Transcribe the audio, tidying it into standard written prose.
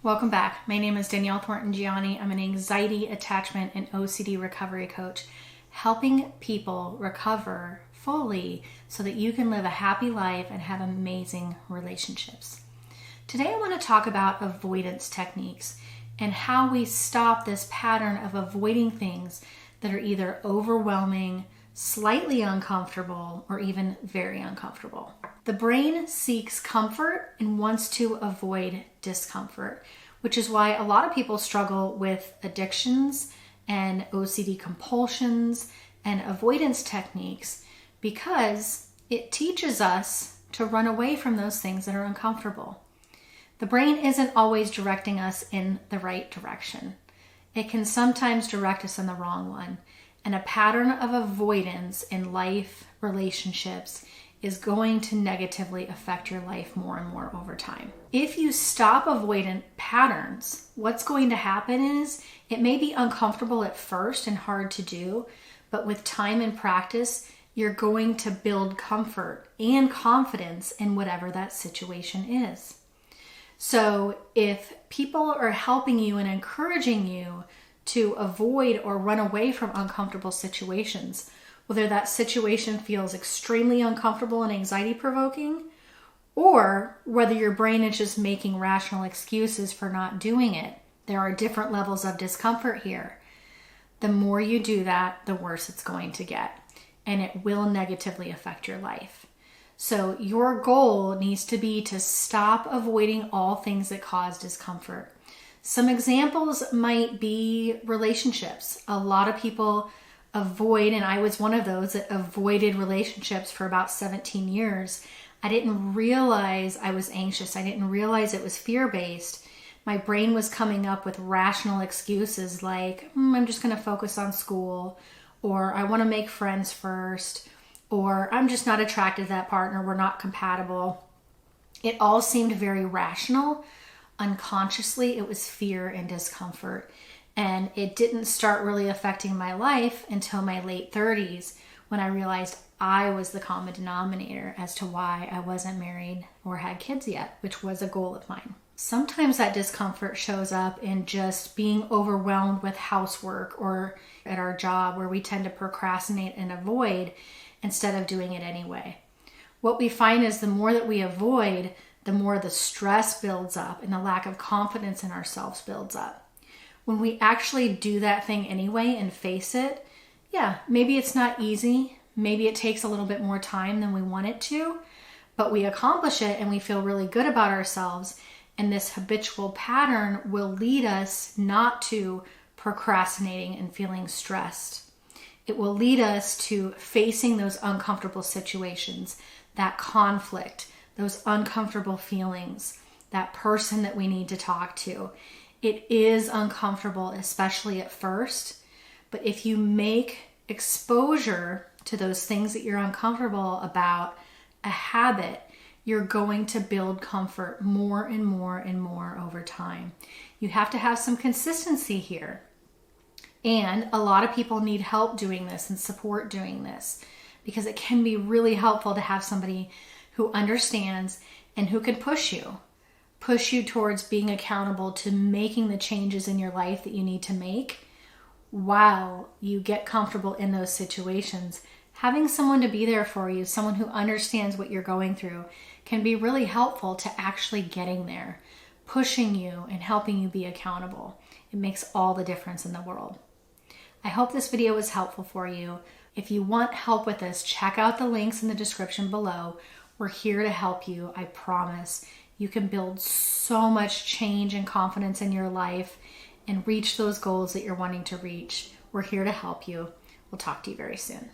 Welcome back. My name is Danielle Jhiani. I'm an anxiety, attachment, and OCD recovery coach, helping people recover fully so that you can live a happy life and have amazing relationships. Today I want to talk about avoidance techniques and how we stop this pattern of avoiding things that are either overwhelming, slightly uncomfortable, or even very uncomfortable. The brain seeks comfort and wants to avoid discomfort, which is why a lot of people struggle with addictions and OCD compulsions and avoidance techniques because it teaches us to run away from those things that are uncomfortable. The brain isn't always directing us in the right direction. It can sometimes direct us in the wrong one. And a pattern of avoidance in life, relationships, is going to negatively affect your life more and more over time. If you stop avoidant patterns, what's going to happen is it may be uncomfortable at first and hard to do, but with time and practice, you're going to build comfort and confidence in whatever that situation is. So if people are helping you and encouraging you to avoid or run away from uncomfortable situations, whether that situation feels extremely uncomfortable and anxiety provoking, or whether your brain is just making rational excuses for not doing it. There are different levels of discomfort here. The more you do that, the worse it's going to get, and it will negatively affect your life. So your goal needs to be to stop avoiding all things that cause discomfort. Some examples might be relationships. A lot of people avoid, and I was one of those that avoided relationships for about 17 years. I didn't realize I was anxious. I didn't realize it was fear-based. My brain was coming up with rational excuses like, I'm just going to focus on school, or I want to make friends first, or I'm just not attracted to that partner. We're not compatible. It all seemed very rational. Unconsciously, it was fear and discomfort. And it didn't start really affecting my life until my late 30s when I realized I was the common denominator as to why I wasn't married or had kids yet, which was a goal of mine. Sometimes that discomfort shows up in just being overwhelmed with housework or at our job where we tend to procrastinate and avoid instead of doing it anyway. What we find is the more that we avoid, the more the stress builds up and the lack of confidence in ourselves builds up. When we actually do that thing anyway and face it, yeah, maybe it's not easy. Maybe it takes a little bit more time than we want it to, but we accomplish it and we feel really good about ourselves. And this habitual pattern will lead us not to procrastinating and feeling stressed. It will lead us to facing those uncomfortable situations, that conflict, those uncomfortable feelings, that person that we need to talk to. It is uncomfortable, especially at first, but if you make exposure to those things that you're uncomfortable about a habit, you're going to build comfort more and more and more over time. You have to have some consistency here. And a lot of people need help doing this and support doing this because it can be really helpful to have somebody who understands and who can push you towards being accountable to making the changes in your life that you need to make while you get comfortable in those situations. Having someone to be there for you, someone who understands what you're going through, can be really helpful to actually getting there, pushing you and helping you be accountable. It makes all the difference in the world. I hope this video was helpful for you. If you want help with this, check out the links in the description below. We're here to help you. I promise you can build so much change and confidence in your life and reach those goals that you're wanting to reach. We're here to help you. We'll talk to you very soon.